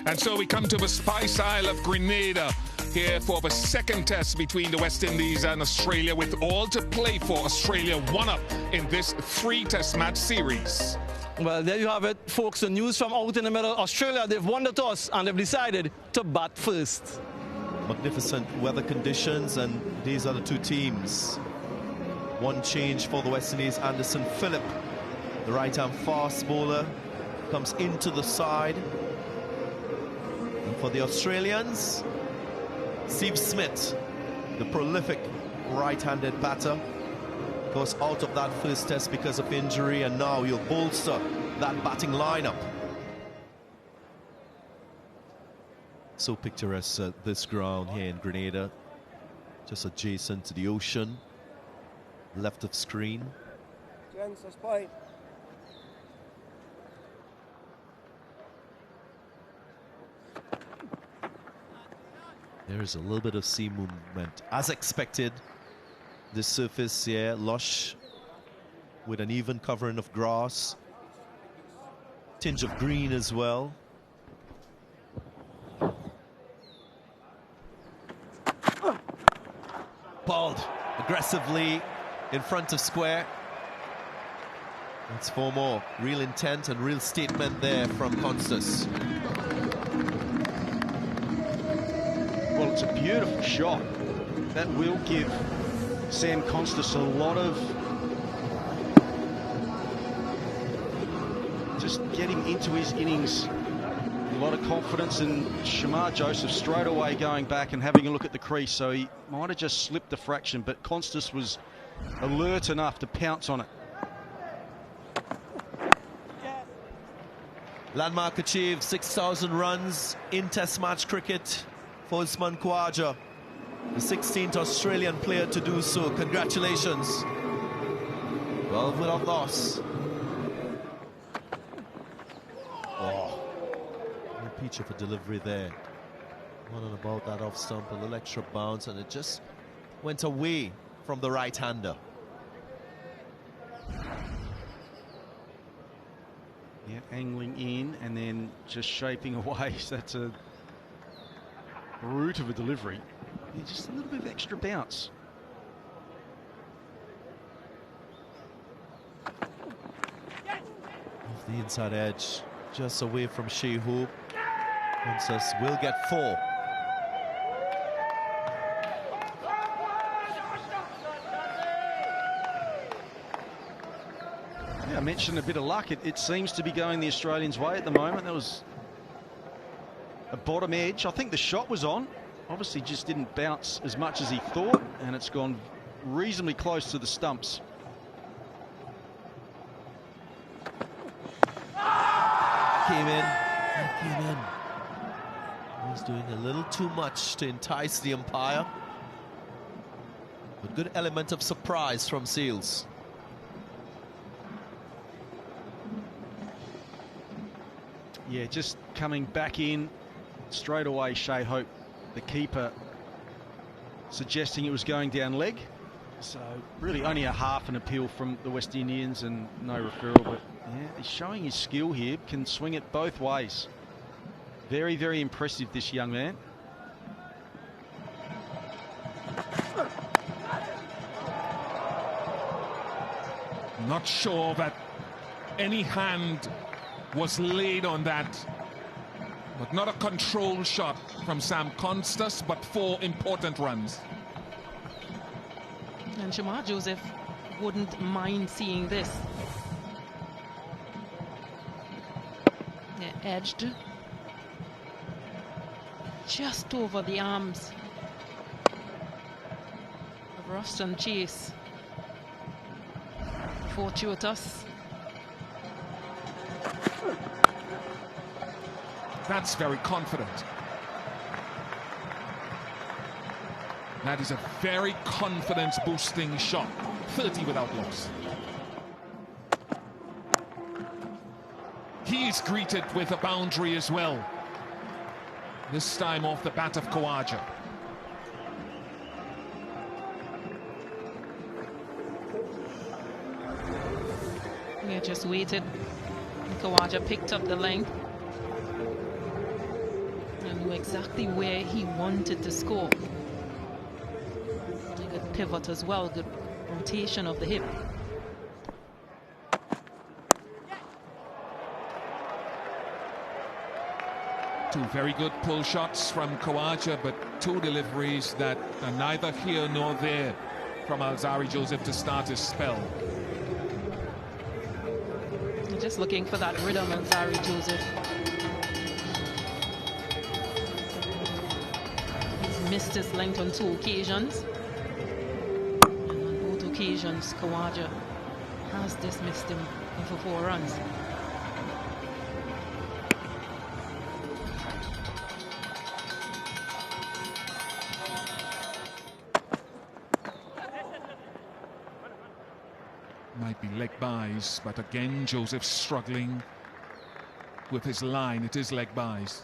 And so we come to the Spice Isle of Grenada here for the second test between the West Indies and Australia, with all to play for. Australia one up in this 3-test match series. Well, there you have it, folks. The news from out in the middle. Australia, they've won the toss and they've decided to bat first. Magnificent weather conditions, and these are the two teams. One change for the West Indies. Anderson Phillip, the right-hand fast bowler, comes into the side. And for the Australians, Steve Smith, the prolific right-handed batter, goes out of that first test because of injury, and now he'll bolster that batting lineup. So picturesque, this ground here in Grenada, just adjacent to the ocean, left of screen. Gents, that's fine. There is a little bit of sea movement, as expected. This surface here, lush, with an even covering of grass, tinge of green as well. Balled aggressively in front of square. That's 4 more. Real intent and real statement there from Constas. Well, it's a beautiful shot. That will give Sam Constas a lot of... just get him into his innings. A lot of confidence, and Shamar Joseph straight away going back and having a look at the crease, so he might have just slipped a fraction, but Constas was alert enough to pounce on it. Landmark achieved 6,000 runs in Test match cricket for Usman Khawaja, the 16th Australian player to do so. Congratulations. 12 without loss. Oh, no peach of a delivery there. On and about that off stump, a little extra bounce, and it just went away from the right-hander. Yeah, angling in and then just shaping away. So that's a brute of a delivery. Yeah, just a little bit of extra bounce. Off the inside edge, just away from Shea Hope. Princess will get 4. Yeah, I mentioned a bit of luck. It seems to be going the Australians' way at the moment. There was a bottom edge. I think the shot was on. Obviously just didn't bounce as much as he thought, and it's gone reasonably close to the stumps. Came in. He's doing a little too much to entice the umpire. A good element of surprise from Seals. Yeah, just coming back in straight away. Shea Hope, the keeper, suggesting it was going down leg. So really only a half an appeal from the West Indians and no referral, but yeah, he's showing his skill here, can swing it both ways. Very, very impressive, this young man. Not sure that any hand was laid on that, but not a control shot from Sam Constas, but 4 important runs. And Shamar Joseph wouldn't mind seeing this. Yeah, edged just over the arms of Ruston Chase. Fortuitous. That's very confident. That is a very confidence-boosting shot. 30 without loss. He is greeted with a boundary as well. This time off the bat of Khawaja. Yeah, just waited. Khawaja picked up the length. Knew exactly where he wanted to score. A good pivot as well, good rotation of the hip. Two very good pull shots from Khawaja, but two deliveries that are neither here nor there from Alzarri Joseph to start his spell. Just looking for that rhythm, Alzarri Joseph. He's missed his length on 2 occasions. And on both occasions, Khawaja has dismissed him for 4 runs. Might be leg buys, but again Joseph struggling with his line. It is leg buys.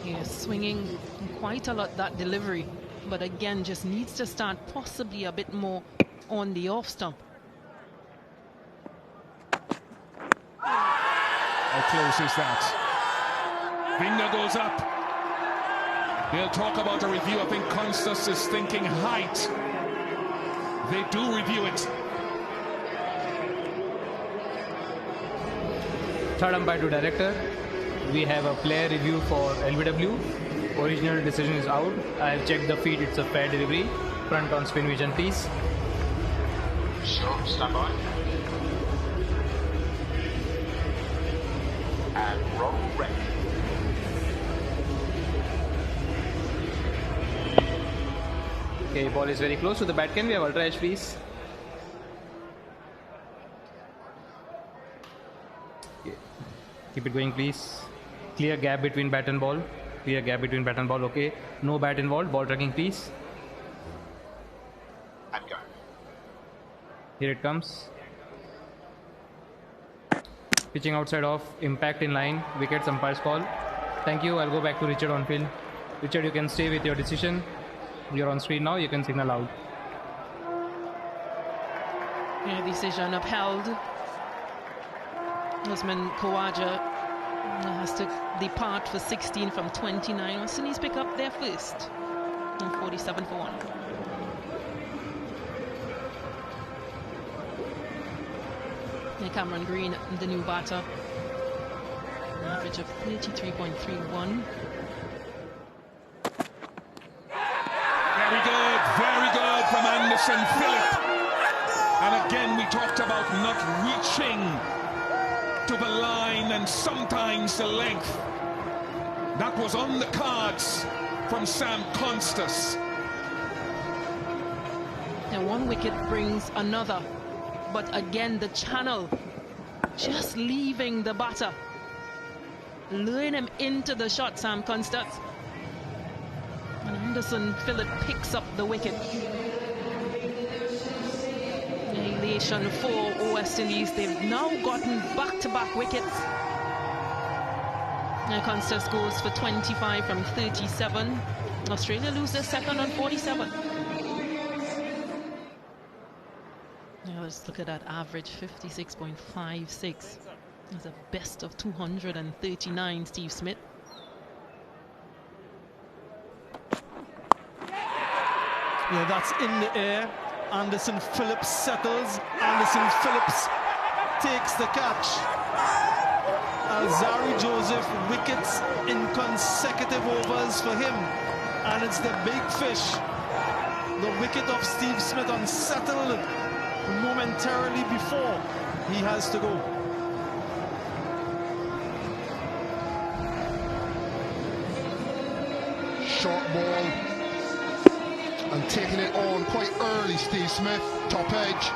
He is swinging quite a lot, that delivery, but again just needs to start possibly a bit more on the off stump. How close is that? Finger goes up. They'll talk about a review. I think Constas is thinking height. They do review it. Third umpire to director. We have a player review for LBW. Original decision is out. I have checked the feed. It's a fair delivery. Front on spin vision, please. Sure, stand by. And roll ready. Okay, ball is very close to the bat. Can we have ultra edge, please? Okay. Keep it going, please. Clear gap between bat and ball. Clear gap between bat and ball. Okay. No bat involved. Ball tracking, please. And go. Here it comes. Pitching outside off. Impact in line. Wickets, umpire's call. Thank you. I'll go back to Richard on field. Richard, you can stay with your decision. You're on screen now. You can signal out. Yeah, decision upheld. Usman Khawaja has to depart for 16 from 29. Westonese pick up their first on 47 for 1. And Cameron Green, the new batter, an average of 33.31. Very good from Anderson Phillip. And again, we talked about not reaching to the line and sometimes the length. That was on the cards from Sam Constas. And one wicket brings another. But again, the channel just leaving the batter. Luring him into the shot, Sam Constas. And Anderson Phillip picks up the wicket. Elation for West Indies. They've now gotten back-to-back wickets. And Constas goes for 25 from 37. Australia lose their second on 47. Now let's look at that average, 56.56. That's a best of 239, Steve Smith. Yeah, that's in the air. Anderson Phillips settles. Anderson Phillips takes the catch. Alzarri Joseph wickets in consecutive overs for him. And it's the big fish. The wicket of Steve Smith unsettled momentarily before he has to go. Short ball. And taking it on quite early, Steve Smith, top edge.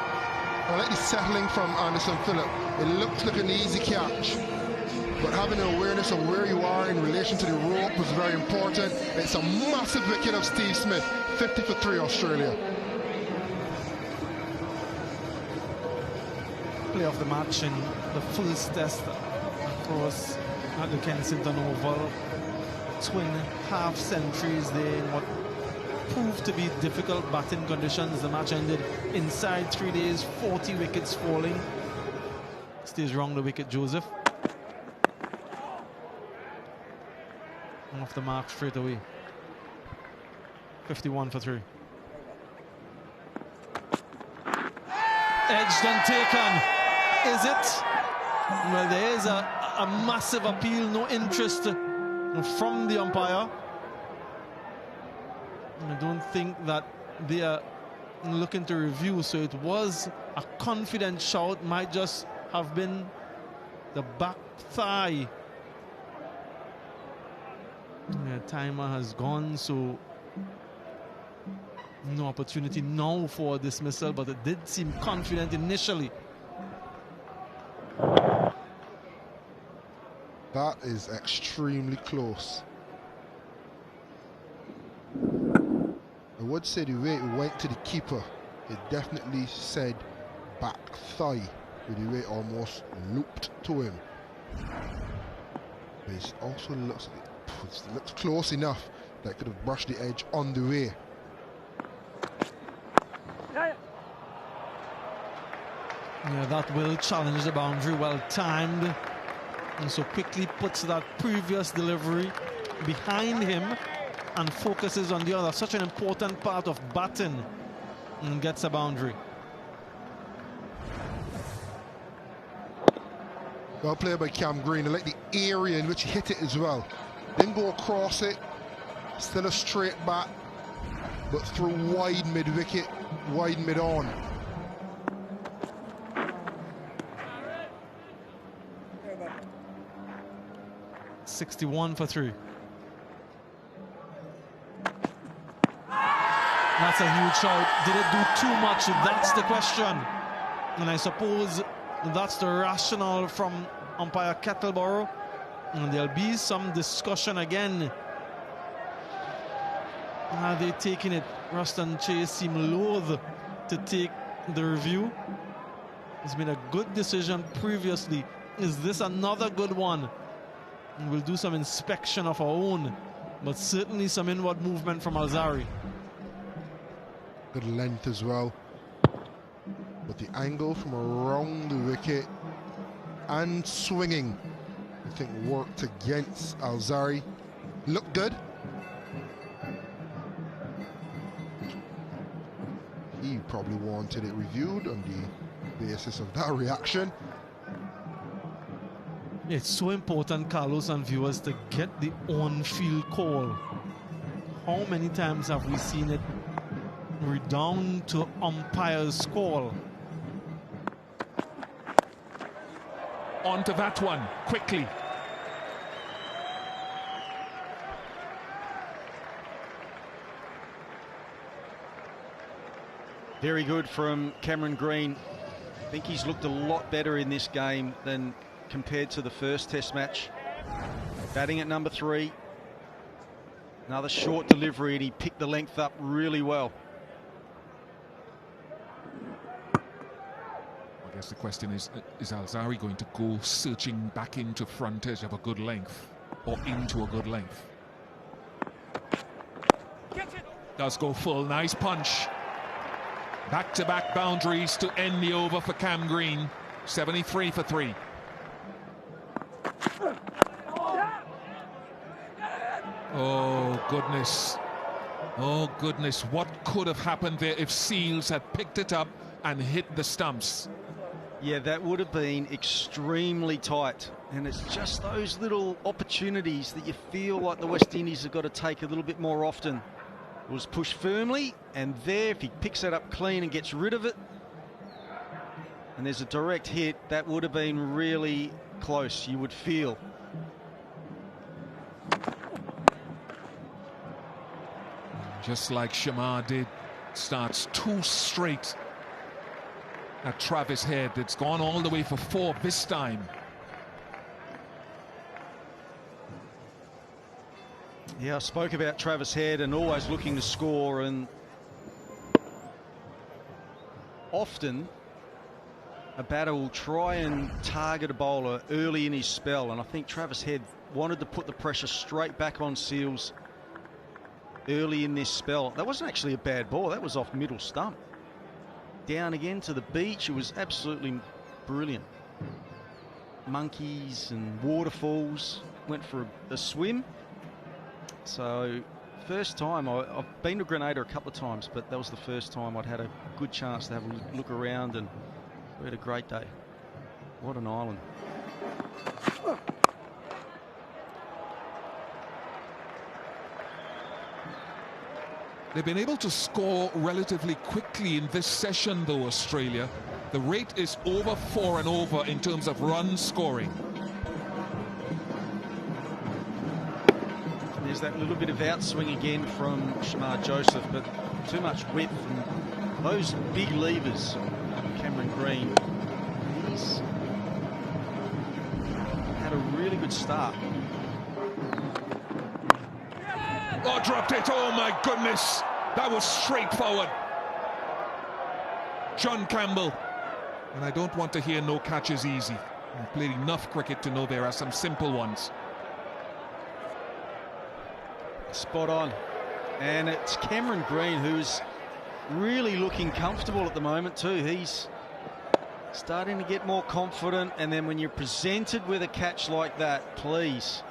I like the settling from Anderson Phillip. It looked like an easy catch, but having an awareness of where you are in relation to the rope was very important. It's a massive wicket of Steve Smith, 50 for 3 Australia. Play of the match in the first test across at the Kensington Oval. Twin half centuries there in what proved to be difficult batting conditions. The match ended inside 3 days, 40 wickets falling. Stays wrong the wicket, Joseph. Off the mark straight away. 51 for 3. Edged and taken. Is it? Well, there is a massive appeal, no interest from the umpire. I don't think that they are looking to review, so it was a confident shout, might just have been the back thigh. The timer has gone, so no opportunity now for dismissal, but it did seem confident initially. That is extremely close. I would say the way it went to the keeper, it definitely said back thigh, with the way it almost looped to him. But it also looks close enough that it could have brushed the edge on the way. Yeah, that will challenge the boundary, well timed, and so quickly puts that previous delivery behind him and focuses on the other. Such an important part of batting, and gets a boundary. Well played by Cam Green. I like the area in which he hit it as well. Didn't go across it, still a straight bat, but through wide mid-wicket, wide mid-on. .61 for 3. That's a huge shout. Did it do too much? That's the question. And I suppose that's the rationale from umpire Kettleborough. And there'll be some discussion again. Are they taking it? Ruston Chase seem loath to take the review. It's been a good decision previously. Is this another good one? And we'll do some inspection of our own, but certainly some inward movement from Alzari. Good length as well. But the angle from around the wicket and swinging, I think, worked against Alzari. Looked good. He probably wanted it reviewed on the basis of that reaction. It's so important, Carlos and viewers, to get the on-field call. How many times have we seen it redound to umpire's call? Onto that one, quickly. Very good from Cameron Green. I think he's looked a lot better in this game than compared to the first test match. Batting at number 3. Another short delivery, and he picked the length up really well. I guess the question is Alzari going to go searching back into front edge of a good length, or into a good length? Does go full, nice punch. Back-to-back boundaries to end the over for Cam Green. 73 for 3. Oh, goodness. Oh, goodness. What could have happened there if Seals had picked it up and hit the stumps? Yeah, that would have been extremely tight. And it's just those little opportunities that you feel like the West Indies have got to take a little bit more often. It was pushed firmly, and there, if he picks that up clean and gets rid of it, and there's a direct hit, that would have been really close, you would feel. Just like Shamar did, starts 2 straight at Travis Head. It's gone all the way for 4 this time. Yeah, I spoke about Travis Head and always looking to score, and often a batter will try and target a bowler early in his spell, and I think Travis Head wanted to put the pressure straight back on Seals early in this spell. That wasn't actually a bad ball. That was off middle stump. Down again to the beach. It was absolutely brilliant. Monkeys and waterfalls. Went for a swim. So first time, I've been to Grenada a couple of times, but that was the first time I'd had a good chance to have a look around, and we had a great day. What an island. They've been able to score relatively quickly in this session, though, Australia. The rate is over 4 and over in terms of run scoring. There's that little bit of outswing again from Shamar Joseph, but too much width and those big levers. Cameron Green, he's had a really good start. Oh, dropped it. Oh, my goodness. That was straightforward. John Campbell. And I don't want to hear no catch is easy. I've played enough cricket to know there are some simple ones. Spot on. And it's Cameron Green who's really looking comfortable at the moment too. He's starting to get more confident, and then when you're presented with a catch like that, please.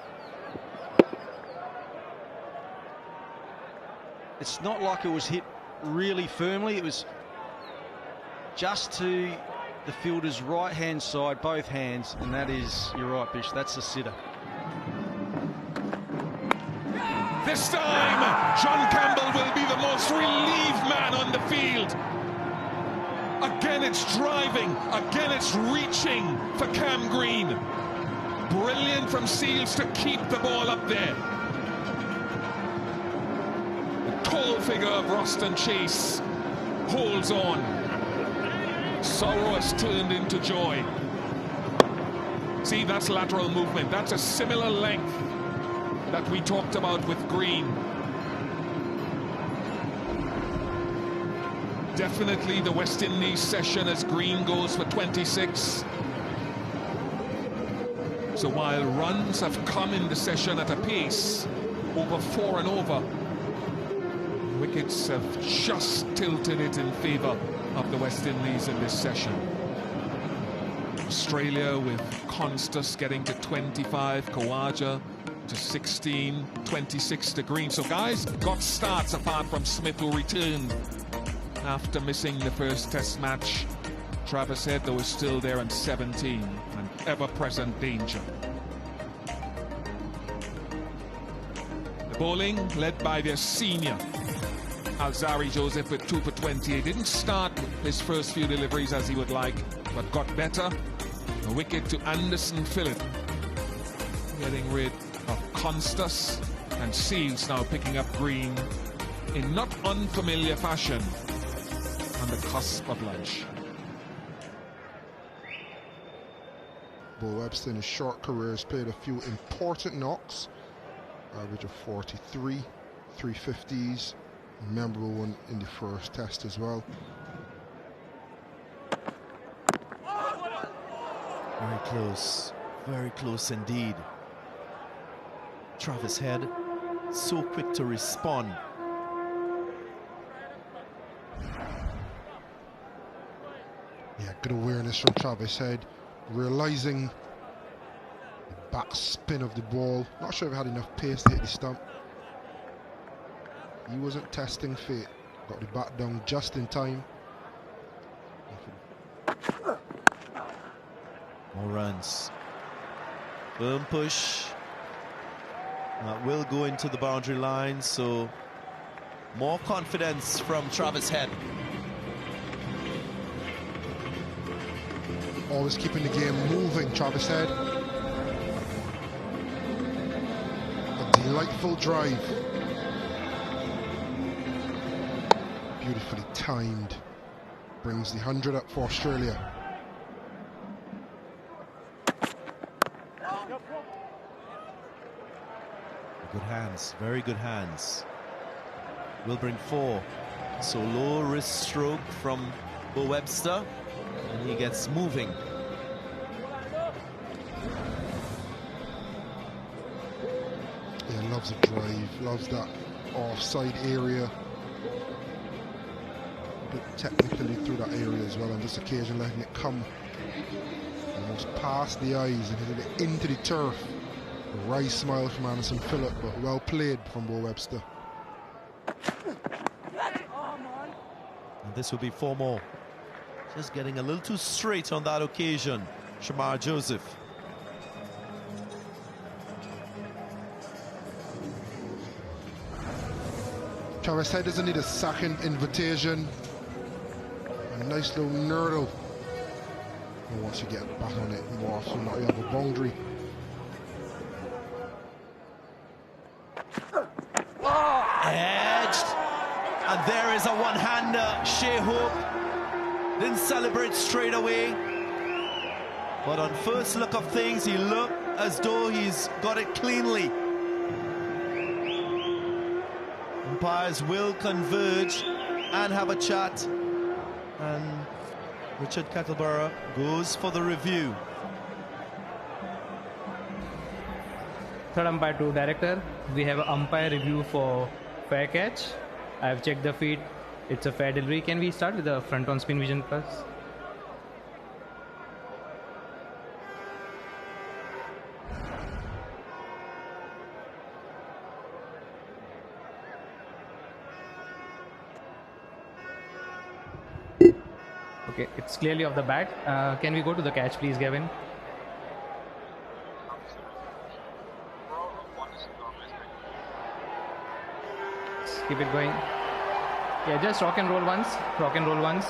It's not like it was hit really firmly. It was just to the fielder's right-hand side, both hands, and that is, you're right, Bish, that's a sitter. This time, John Campbell will be the most relieved man on the field. Again, it's driving. Again, it's reaching for Cam Green. Brilliant from Seals to keep the ball up there. The tall figure of Roston Chase holds on. Sorrow has turned into joy. See, that's lateral movement. That's a similar length that we talked about with Green. Definitely the West Indies session as Green goes for 26. So while runs have come in the session at a pace over 4 and over, wickets have just tilted it in favour of the West Indies in this session. Australia with Constas getting to 25, Khawaja to 16, 26 to Green. So guys got starts apart from Smith, who returned after missing the first test match. Travis Head, though, is still there in 17, and ever-present danger. The bowling led by their senior Alzari Joseph with 2 for 28. Didn't start his first few deliveries as he would like, but got better. A wicket to Anderson Phillip, getting rid of Constas, and Seals now picking up Green in not unfamiliar fashion on the cusp of lunch. Bo Webster in his short career has played a few important knocks, average of 43, 350s, memorable one in the first test as well. Very close indeed. Travis Head, so quick to respond. Yeah, good awareness from Travis Head, realising the back spin of the ball. Not sure if he had enough pace to hit the stump. He wasn't testing fate. Got the bat down just in time. More runs. Firm push. That will go into the boundary line, so more confidence from Travis Head. Always keeping the game moving, Travis Head. A delightful drive. Beautifully timed. Brings the 100 up for Australia. Good hands, very good hands. Will bring 4. So low wrist stroke from Bo Webster, and he gets moving. Yeah, loves a drive, loves that offside area. A bit technically through that area as well, and just occasionally letting it come almost past the eyes and hitting it into the turf. A wry smile from Anderson Phillip, but well played from Bo Webster. And this will be 4 more. Just getting a little too straight on that occasion, Shamar Joseph. Travis Head doesn't need a second invitation. A nice little nurdle. And once you get back on it, more often not, you have a boundary. Edged. And there is a one-hander. Shea Hope didn't celebrate straight away. But on first look of things, he looked as though he's got it cleanly. Umpires will converge and have a chat. And Richard Kettleborough goes for the review. Third umpire to director. We have an umpire review for fair catch. I have checked the feed. It's a fair delivery. Can we start with the front on spin vision plus? Okay, it's clearly off the bat. Can we go to the catch, please, Gavin? Keep it going. Yeah, just rock and roll once. Rock and roll once.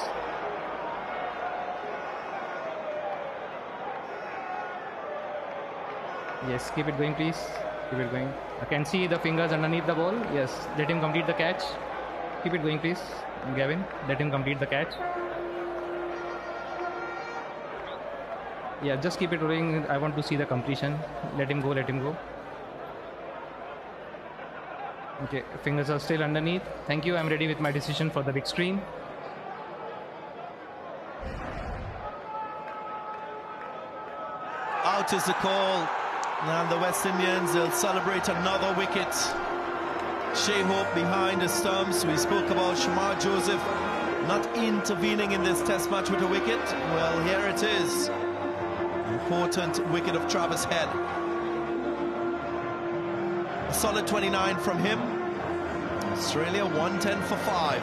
Yes, keep it going, please. Keep it going. I can see the fingers underneath the ball. Yes, let him complete the catch. Keep it going, please. Gavin, let him complete the catch. Yeah, just keep it rolling. I want to see the completion. Let him go, let him go. Okay, fingers are still underneath. Thank you. I'm ready with my decision for the big screen. Out is the call. And the West Indians, they'll celebrate another wicket. Shea Hope behind the stumps. We spoke about Shamar Joseph not intervening in this test match with a wicket. Well, here it is. Important wicket of Travis Head. A solid 29 from him. Australia 110 for 5.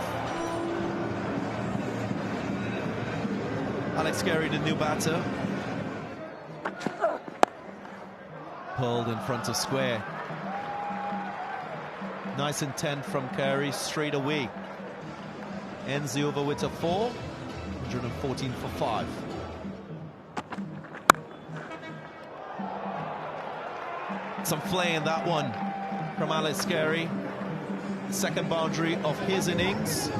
Alex Carey, the new batter. Pulled in front of square. Nice intent from Carey straight away. Ends the over with a 4. 114 for 5. Some play in that one from Alex Carey. Second boundary of his innings.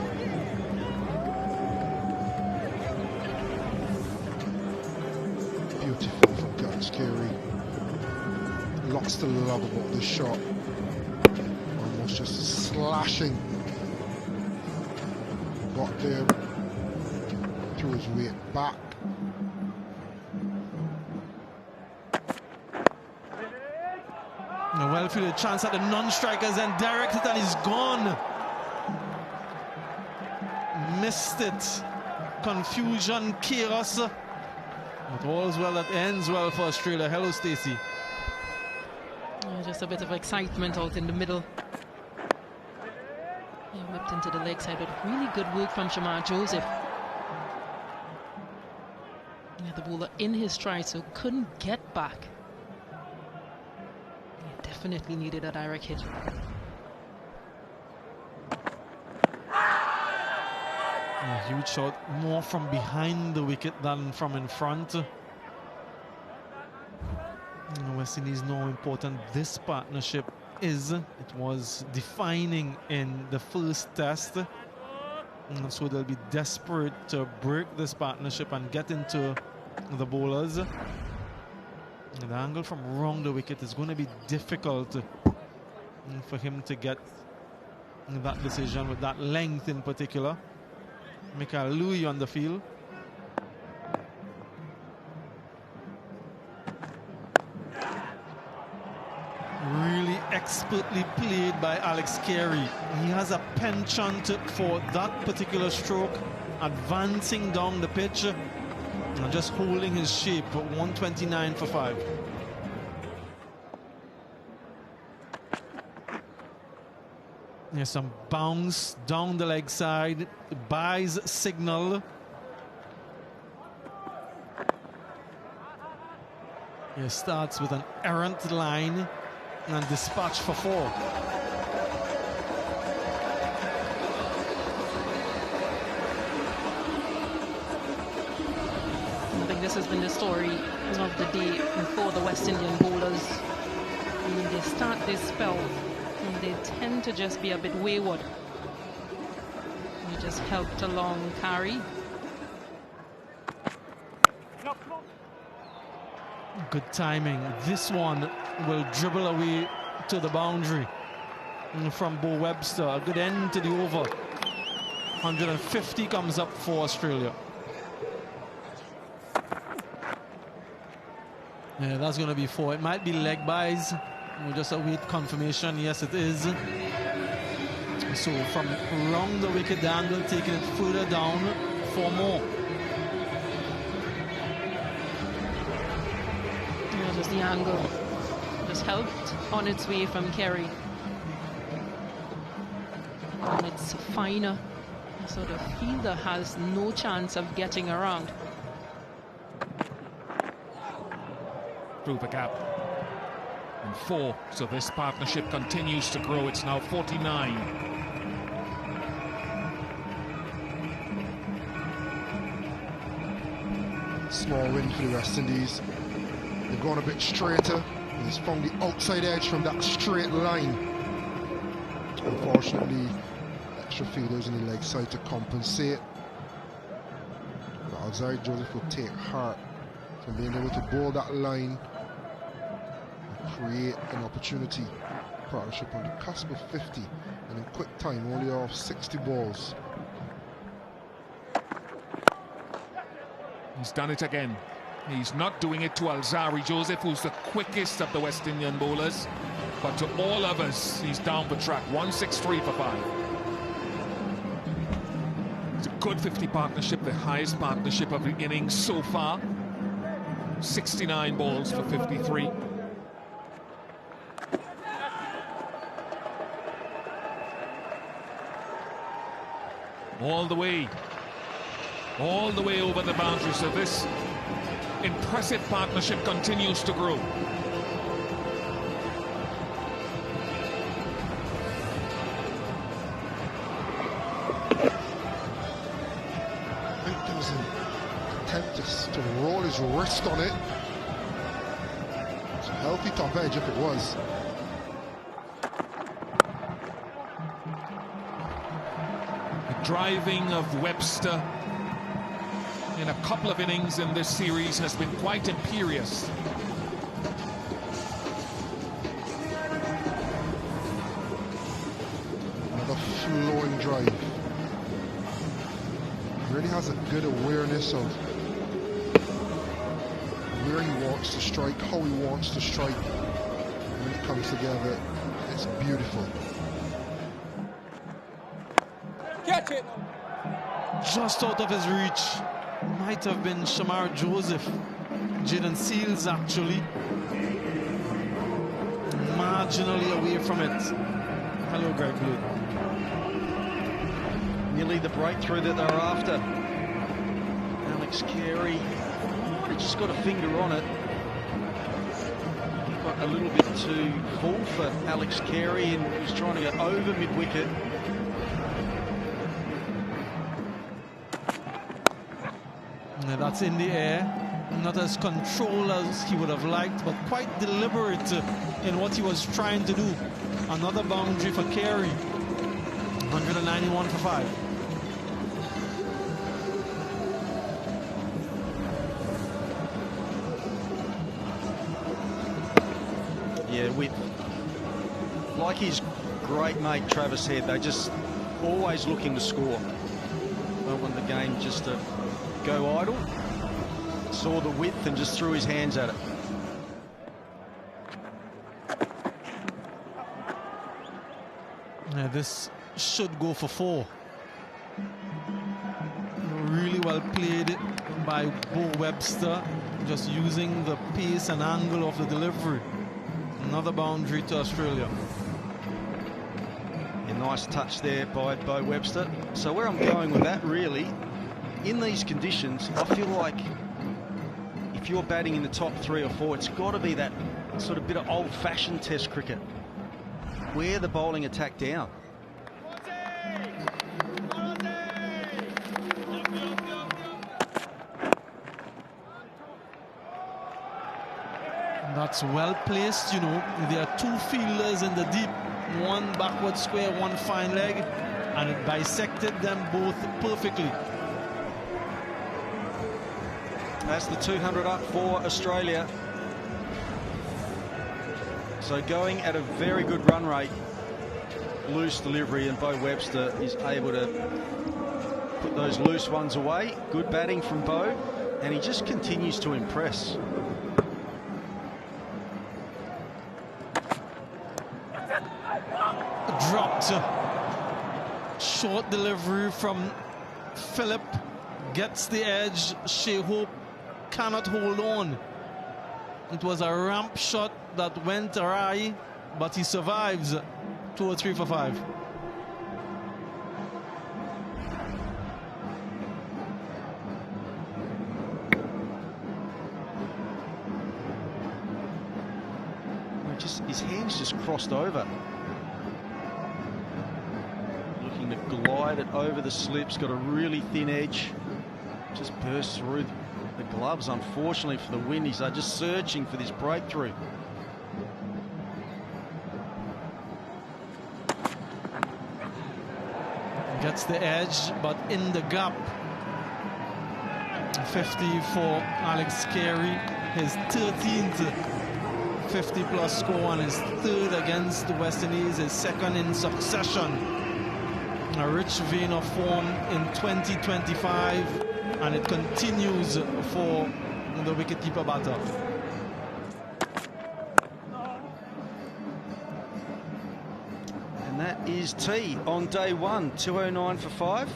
Beautiful from Alex Carey. Lots to love about this shot. Almost just slashing. Got there. Threw his weight back. A well-fielded chance at the non-strikers and directed, and he's gone. Missed it. Confusion, chaos. But all's well that ends well for Australia. Hello, Stacey. Just a bit of excitement out in the middle. Yeah, whipped into the leg side, but really good work from Shamar Joseph. Yeah, the bowler in his stride, so couldn't get back. Definitely needed a direct hit. A huge shot, more from behind the wicket than from in front. West Indies know how important this partnership is. It was defining in the first test. And so they'll be desperate to break this partnership and get into the bowlers. And the angle from around the wicket is going to be difficult for him to get that decision with that length in particular. Mikael Louis on the field. Really expertly played by Alex Carey. He has a penchant for that particular stroke, advancing down the pitch and just holding his shape. 129 for 5. There's some bounce down the leg side. Buys signal. He starts with an errant line and dispatch for 4. I think this has been the story of the day for the West Indian bowlers. When they start this spell, and they tend to just be a bit wayward. He just helped along Carey. Good timing. This one will dribble away to the boundary from Bo Webster. A good end to the over. 150 comes up for Australia. Yeah, that's going to be 4. It might be leg buys. We'll just await confirmation. Yes, it is. So from around the wicket, Dangle taking it further down. 4 more. Yeah, just the angle just helped on its way from Carey. And it's finer. So the fielder has no chance of getting around. Through the gap. And 4, so this partnership continues to grow. It's now 49. Small win for the West Indies. They've gone a bit straighter. He's found the outside edge from that straight line. Unfortunately, extra fielders in the leg side to compensate. But Alzari Joseph will take heart from being able to bowl that line, create an opportunity. Partnership on the cusp of 50 and in quick time, only off 60 balls. He's done it again. He's not doing it to Alzari Joseph, who's the quickest of the West Indian bowlers, but to all others, he's down the track. 163 for 5. It's a good 50 partnership, the highest partnership of the innings so far. 69 balls for 53. All the way over the boundary. So this impressive partnership continues to grow. I think there was an attempt to roll his wrist on it. It's a healthy top edge if it was. Driving of Webster in a couple of innings in this series has been quite imperious. Another flowing drive. Really has a good awareness of where he wants to strike, how he wants to strike. When it comes together, it's beautiful. Catch it! Just out of his reach. Might have been Shamar Joseph. Jaden Seals actually. Marginally away from it. Hello, Greg Blue. Nearly the breakthrough that they were after. Alex Carey might have just got a finger on it. Got a little bit too full for Alex Carey and was trying to go over mid-wicket. That's in the air. Not as controlled as he would have liked, but quite deliberate in what he was trying to do. Another boundary for Carey. 191 for 5. Yeah, with like his great mate Travis Head, they're just always looking to score. Don't want the game just to go idle. Saw the width and just threw his hands at it. This should go for 4. Really well played by Bo Webster, just using the pace and angle of the delivery. Another boundary to Australia. A nice touch there by Bo Webster. So where I'm going with that, really, in these conditions, I feel like if you're batting in the top 3 or 4, it's got to be that sort of bit of old-fashioned Test cricket. Wear the bowling attack down. That's well placed, you know. There are 2 fielders in the deep, one backward square, one fine leg, and it bisected them both perfectly. That's the 200 up for Australia. So going at a very good run rate, loose delivery, and Bo Webster is able to put those loose ones away. Good batting from Bo, and he just continues to impress. Dropped. Short delivery from Phillip. Gets the edge. Shea Hope cannot hold on. It was a ramp shot that went awry, but he survives. 2 or 3 for 5. His hands just crossed over. Looking to glide it over the slips, got a really thin edge. Just burst through the gloves, unfortunately for the Windies. They're just searching for this breakthrough. Gets the edge, but in the gap. 50 for Alex Carey, his 13th 50-plus score and his 3rd against the West Indies, his 2nd in succession. A rich vein of form in 2025, and it continues for the wicketkeeper batter. And that is T on day 1, 209 for 5.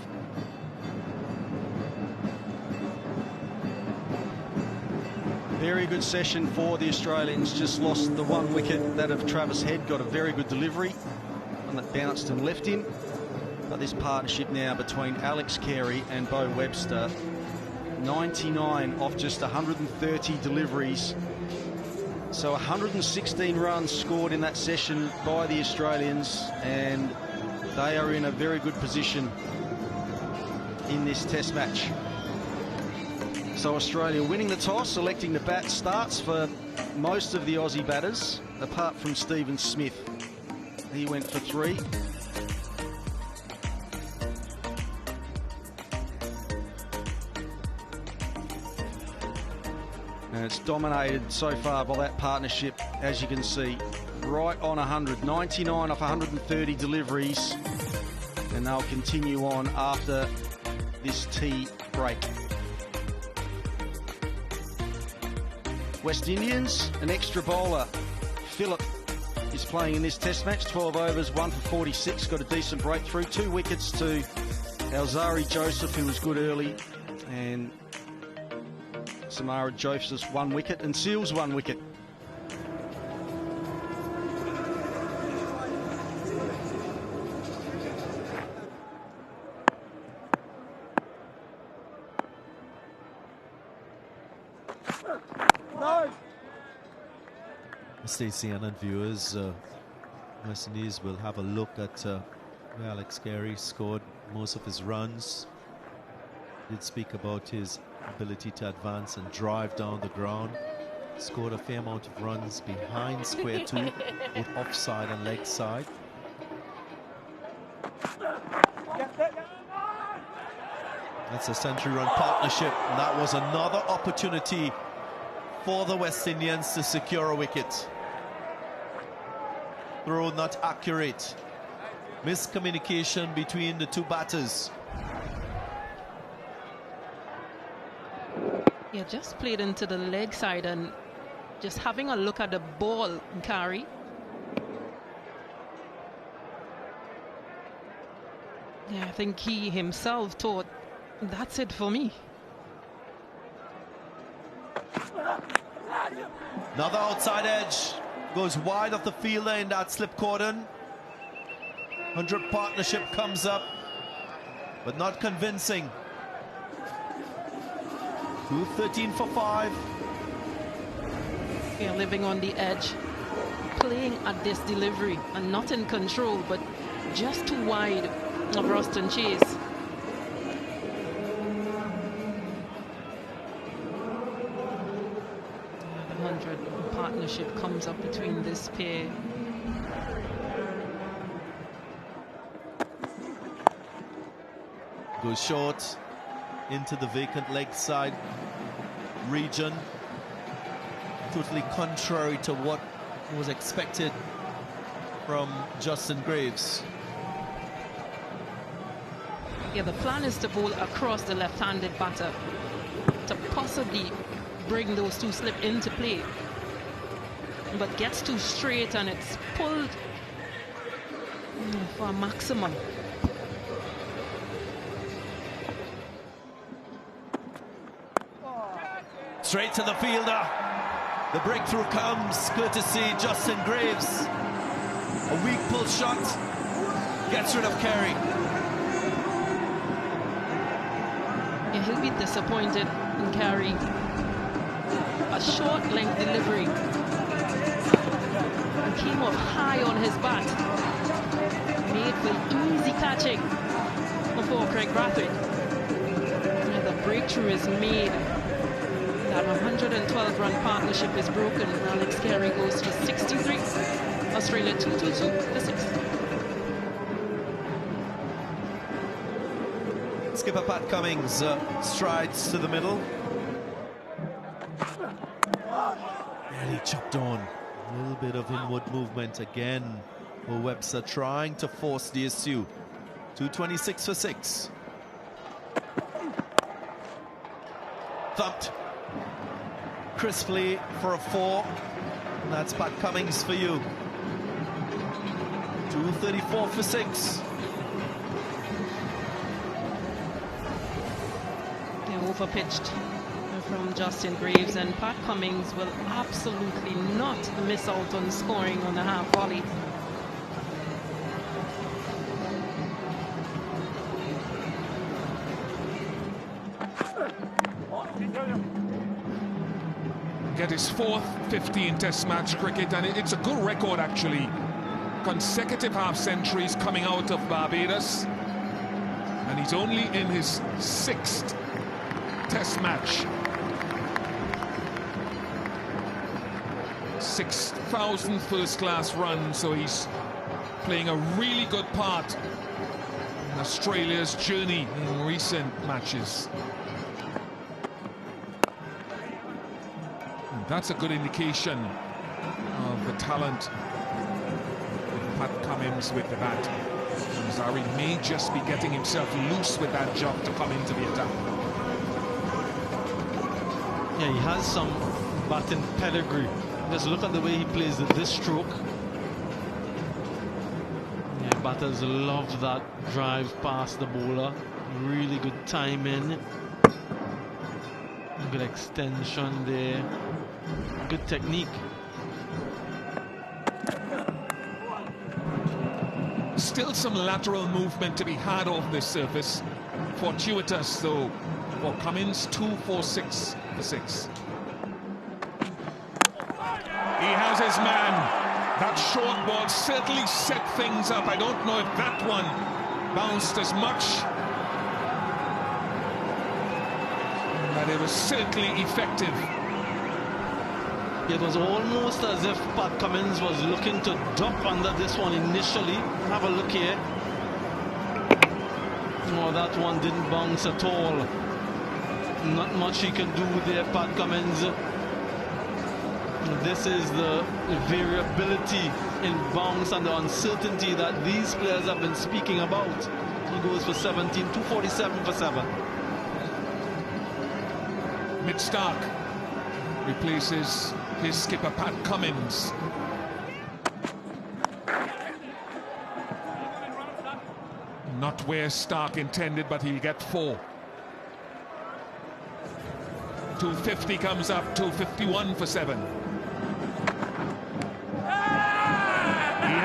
Very good session for the Australians. Just lost the 1 wicket, that of Travis Head. Got a very good delivery, and that bounced and left him. But this partnership now between Alex Carey and Bo Webster, 99 off just 130 deliveries. So 116 runs scored in that session by the Australians, and they are in a very good position in this Test match. So Australia winning the toss, electing to bat, starts for most of the Aussie batters, apart from Stephen Smith. He went for 3. And it's dominated so far by that partnership, as you can see, right on 100. 99 off 130 deliveries, and they'll continue on after this tea break. West Indians, an extra bowler, Phillip, is playing in this Test match. 12 overs, 1 for 46, got a decent breakthrough. 2 wickets to Alzari Joseph, who was good early, and Samara Joseph's 1 wicket, and Seals 1 wicket. Stacey and viewers, West Indies will have a look at where Alex Carey scored most of his runs. Did speak about his ability to advance and drive down the ground. Scored a fair amount of runs behind square 2, both offside and leg side. That's a century-run partnership, and that was another opportunity for the West Indians to secure a wicket. Throw not accurate. Miscommunication between the 2 batters. Yeah, just played into the leg side, and just having a look at the ball, Carey. Yeah, I think he himself thought, that's it for me. Another outside edge. Goes wide of the fielder in that slip cordon. 100 partnership comes up, but not convincing. 2:13 for 5. Yeah, living on the edge, playing at this delivery and not in control, but just too wide of Ruston Chase. The 100 partnership comes up between this pair. Goes short into the vacant leg side region. Totally contrary to what was expected from Justin Graves. Yeah, the plan is to bowl across the left-handed batter to possibly bring those two slip into play. But gets too straight and it's pulled for a maximum. Straight to the fielder. The breakthrough comes courtesy Justin Graves. A weak pull shot gets rid of Carey. Yeah, he'll be disappointed in Carey. A short length delivery. And came off high on his bat. Made for easy catching before Craig Brathwaite. And the breakthrough is made. That 112-run partnership is broken. Alex Carey goes to 63. Australia 222 for 6. Skipper Pat Cummins strides to the middle. Nearly chopped on. A little bit of inward movement again for Webster, trying to force the issue. 226 for 6. Thumped crisply for a 4. And that's Pat Cummins for you. 234 for 6. Overpitched from Justin Graves, and Pat Cummins will absolutely not miss out on scoring on the half volley. Get his 4th 15 Test match cricket, and it's a good record actually. Consecutive half centuries coming out of Barbados, and he's only in his 6th Test match. 6,000 first-class runs, so he's playing a really good part in Australia's journey in recent matches. And that's a good indication of the talent of Pat Cummins with the bat. Zari may just be getting himself loose with that job to come into the attack. Yeah, he has some batting pedigree. Just look at the way he plays this stroke. Yeah, batters love that drive past the bowler. Really good timing. Good extension there. Good technique. Still some lateral movement to be had off this surface. Fortuitous though for Cummins. 246 for 6. He has his man. That short ball certainly set things up. I don't know if that one bounced as much, but it was certainly effective. It was almost as if Pat Cummins was looking to duck under this one initially. Have a look here. Oh, that one didn't bounce at all. Not much he can do there, Pat Cummins. This is the variability in bounce and the uncertainty that these players have been speaking about. He goes for 17, 247 for 7. Mitch Stark replaces his skipper Pat Cummins. Not where Stark intended, but he'll get 4. 250 comes up, 251 for 7. He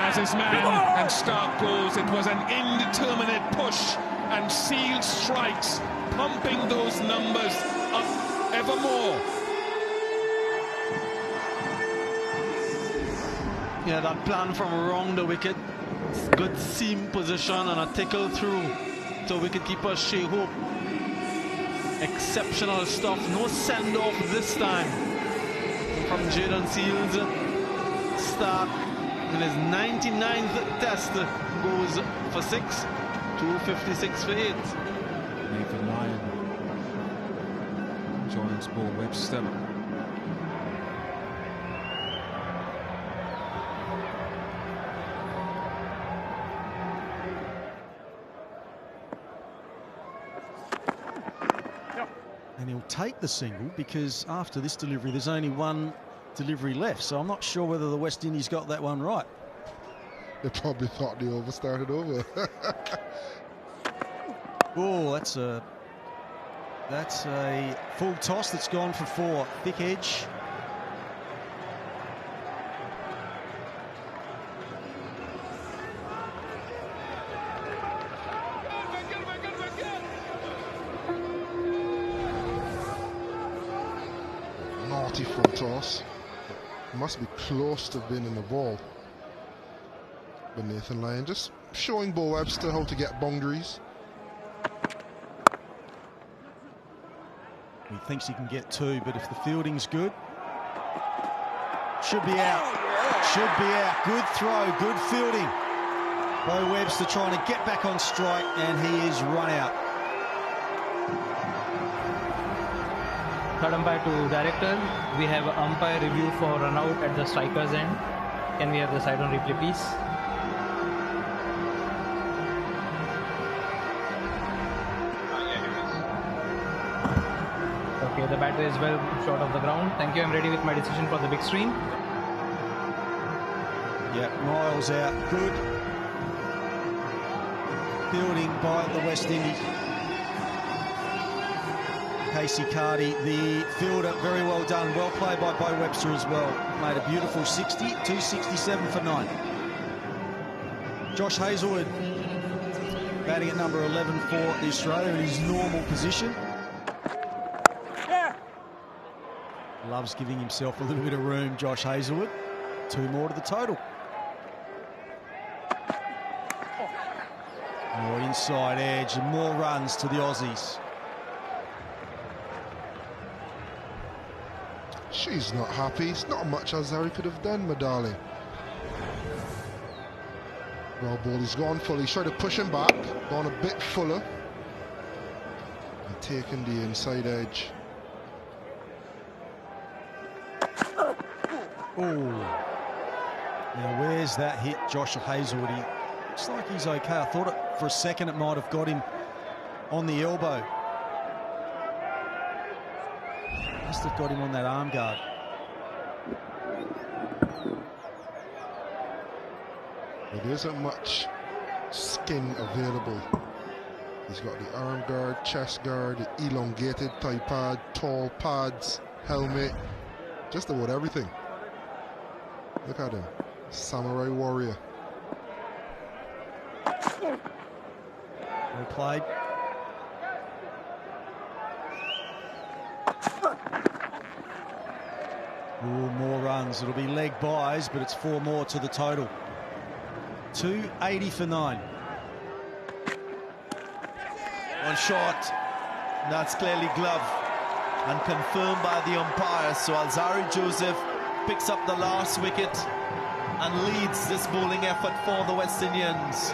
has his man, and Stark goes. It was an indeterminate push, and Seal strikes, pumping those numbers up ever more. Yeah, that plan from around the wicket. Good seam position and a tickle through to wicketkeeper Shea Hope. Exceptional stuff. No send-off this time from Jayden Seals. Stark in his 99th test goes for 6. 256 for 8. Nathan Lyon joins Bo Webster. And he'll take the single because after this delivery, there's only one delivery left. So I'm not sure whether the West Indies got that one right. They probably thought the over started over. Oh, that's a full toss that's gone for 4. Thick edge. Naughty full toss. Must be close to being in the ball. But Nathan Lyon just showing Bo Webster how to get boundaries. He thinks he can get 2, but if the fielding's good, should be out. Should be out. Good throw, good fielding. Bo Webster trying to get back on strike, and he is run out. Third umpire to director. We have umpire review for run out at the striker's end. Can we have the side on replay, please? Okay, the batter is well short of the ground. Thank you. I'm ready with my decision for the big screen. Yeah, Miles out. Good fielding by the West Indies. Casey Carty, the fielder, very well done. Well played by Bo Webster as well. Made a beautiful 60, 267 for 9. Josh Hazlewood batting at number 11 for Australia in his normal position. Loves giving himself a little bit of room, Josh Hazlewood. 2 more to the total. More inside edge and more runs to the Aussies. She's not happy. It's not much Azari could have done, my darling. Well, ball, he's gone full. He's tried to push him back, gone a bit fuller, and taken the inside edge. Oh. Now, where's that hit, Josh Hazlewood? He looks like he's okay. I thought for a second it might have got him on the elbow. Must have got him on that arm guard. There isn't much skin available. He's got the arm guard, chest guard, the elongated thigh pad, tall pads, helmet, just about everything. Look at him, samurai warrior. Well played. Ooh, more runs. It'll be leg buys, but it's 4 more to the total. 280 for 9. One shot. That's clearly glove and confirmed by the umpire. So Alzari Joseph picks up the last wicket and leads this bowling effort for the West Indians.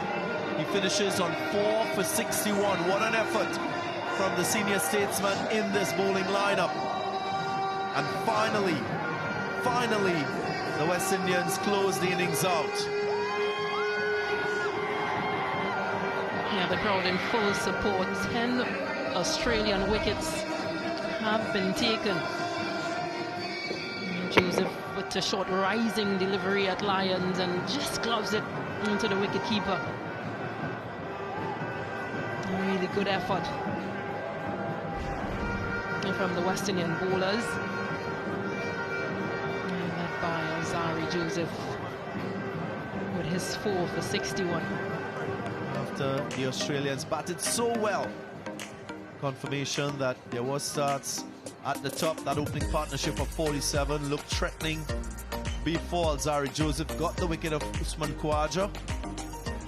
He finishes on 4 for 61. What an effort from the senior statesman in this bowling lineup. And finally, the West Indians close the innings out. Yeah, the crowd in full support. 10 Australian wickets have been taken. Joseph with a short rising delivery at Lions and just gloves it into the wicketkeeper. Really good effort from the West Indian bowlers. Led by Alzari Joseph with his 4 for 61. After the Australians batted so well, confirmation that there was starts at the top. That opening partnership of 47 looked threatening before Alzari Joseph got the wicket of Usman Khawaja.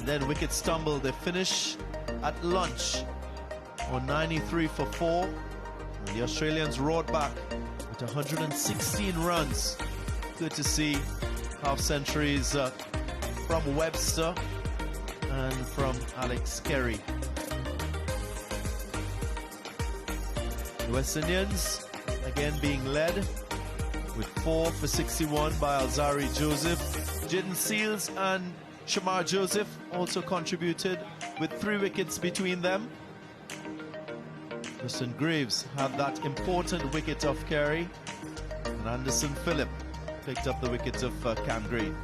Then wicket stumble. They finish at lunch on 93 for 4. And the Australians roared back with 116 runs. Good to see half centuries from Webster and from Alex Carey. The West Indians again being led with 4 for 61 by Alzari Joseph. Jayden Seales and Shamar Joseph also contributed with 3 wickets between them. Justin Graves had that important wicket off Carey, and Anderson Phillip picked up the wickets of Cam Green.